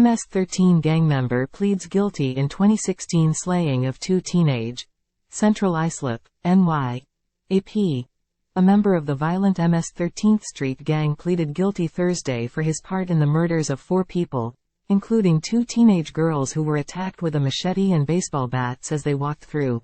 MS-13 gang member pleads guilty in 2016 slaying of two teenage. Central ISLIP, NY. AP. A member of the violent MS-13th Street gang pleaded guilty Thursday for his part in the murders of 4 people, including 2 teenage girls who were attacked with a machete and baseball bats as they walked through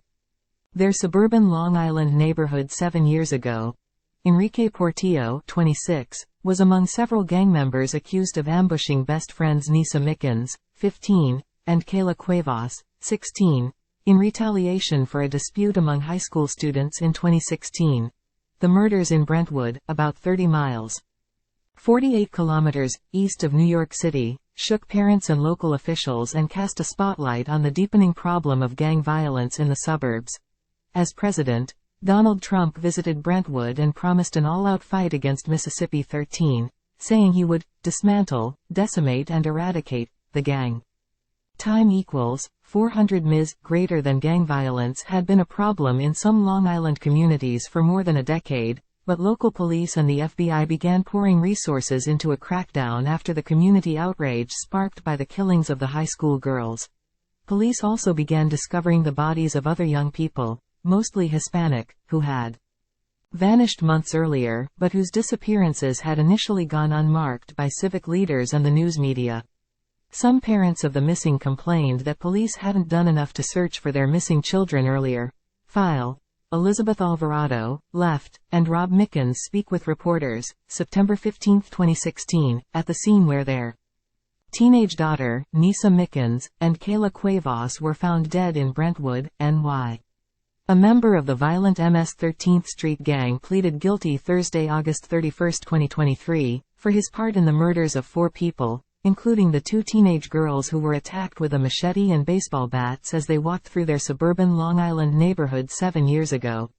their suburban Long Island neighborhood 7 years ago. Enrique Portillo, 26, was among several gang members accused of ambushing best friends Nisa Mickens, 15, and Kayla Cuevas, 16, in retaliation for a dispute among high school students in 2016. The murders in Brentwood, about 30 miles, 48 kilometers, east of New York City, shook parents and local officials and cast a spotlight on the deepening problem of gang violence in the suburbs. As president, Donald Trump visited Brentwood and promised an all-out fight against Mississippi 13, saying he would dismantle, decimate and eradicate the gang. Time equals 400 Ms. Greater than gang violence had been a problem in some Long Island communities for more than a decade, but local police and the FBI began pouring resources into a crackdown after the community outrage sparked by the killings of the high school girls. Police also began discovering the bodies of other young people, mostly Hispanic, who had vanished months earlier, but whose disappearances had initially gone unmarked by civic leaders and the news media. Some parents of the missing complained that police hadn't done enough to search for their missing children earlier. File. Elizabeth Alvarado, left, and Rob Mickens speak with reporters, September 15, 2016, at the scene where their teenage daughter, Nisa Mickens, and Kayla Cuevas were found dead in Brentwood, NY. A member of the violent MS-13th Street gang pleaded guilty Thursday, August 31, 2023, for his part in the murders of 4 people, including the 2 teenage girls who were attacked with a machete and baseball bats as they walked through their suburban Long Island neighborhood 7 years ago.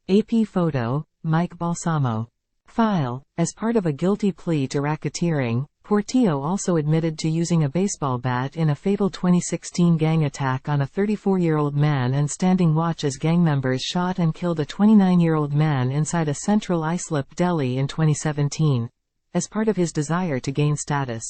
AP photo, Mike Balsamo. File. As part of a guilty plea to racketeering, Portillo also admitted to using a baseball bat in a fatal 2016 gang attack on a 34-year-old man and standing watch as gang members shot and killed a 29-year-old man inside a Central ISLIP deli in 2017, as part of his desire to gain status.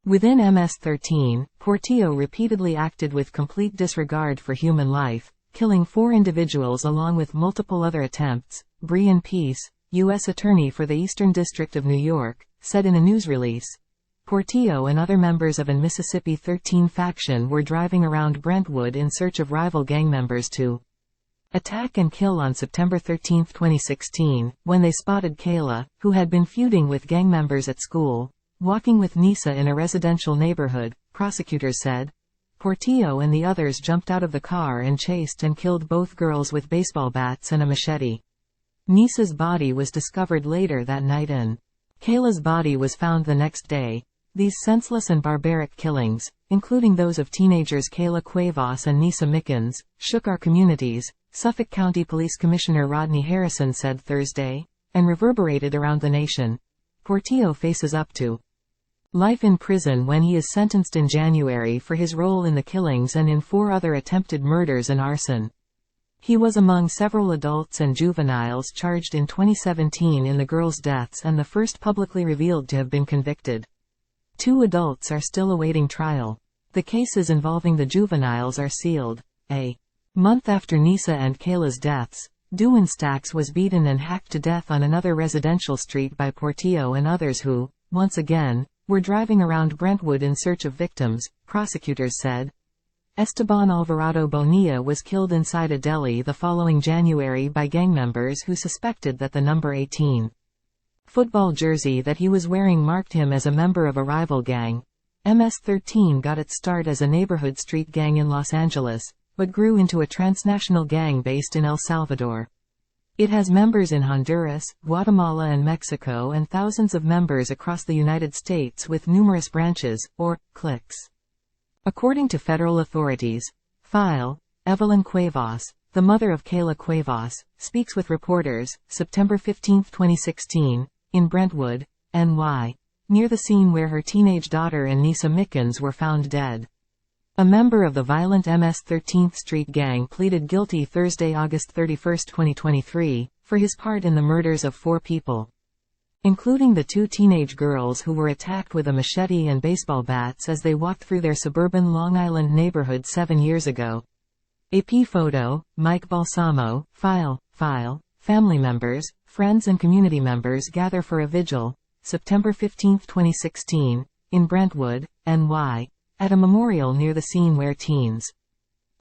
Within MS-13, Portillo repeatedly acted with complete disregard for human life, killing 4 individuals along with multiple other attempts, Brian Peace, U.S. Attorney for the Eastern District of New York, said in a news release. Portillo and other members of an Mississippi 13 faction were driving around Brentwood in search of rival gang members to attack and kill on September 13, 2016, when they spotted Kayla, who had been feuding with gang members at school, walking with Nisa in a residential neighborhood, prosecutors said. Portillo and the others jumped out of the car and chased and killed both girls with baseball bats and a machete. Nisa's body was discovered later that night and Kayla's body was found the next day. These senseless and barbaric killings, including those of teenagers Kayla Cuevas and Nisa Mickens, shook our communities, Suffolk County Police Commissioner Rodney Harrison said Thursday, and reverberated around the nation. Portillo faces up to life in prison when he is sentenced in January for his role in the killings and in 4 other attempted murders and arson. He was among several adults and juveniles charged in 2017 in the girls' deaths and the first publicly revealed to have been convicted. 2 adults are still awaiting trial. The cases involving the juveniles are sealed. A month after Nisa and Kayla's deaths, Duane Stacks was beaten and hacked to death on another residential street by Portillo and others who, once again, were driving around Brentwood in search of victims, prosecutors said. Esteban Alvarado Bonilla was killed inside a deli the following January by gang members who suspected that the number 18 football jersey that he was wearing marked him as a member of a rival gang. MS-13 got its start as a neighborhood street gang in Los Angeles, but grew into a transnational gang based in El Salvador. It has members in Honduras, Guatemala and Mexico and thousands of members across the United States with numerous branches, or cliques. According to federal authorities. File. Evelyn Cuevas, the mother of Kayla Cuevas, speaks with reporters, September 15, 2016, in Brentwood, NY, near the scene where her teenage daughter and Nisa Mickens were found dead. A member of the violent MS-13th Street gang pleaded guilty Thursday, August 31, 2023, for his part in the murders of 4 people, including the 2 teenage girls who were attacked with a machete and baseball bats as they walked through their suburban Long Island neighborhood 7 years ago. AP photo, Mike Balsamo, file, family members, friends and community members gather for a vigil, September 15, 2016, in Brentwood, NY, at a memorial near the scene where teens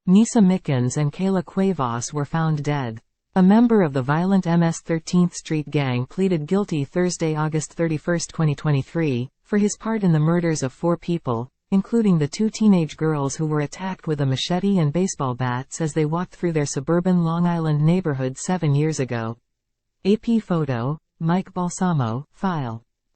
Nisa Mickens and Kayla Cuevas were found dead. A member of the violent MS-13 Street gang pleaded guilty Thursday, August 31, 2023, for his part in the murders of 4 people, including the 2 teenage girls who were attacked with a machete and baseball bats as they walked through their suburban Long Island neighborhood 7 years ago. AP photo, Mike Balsamo, file.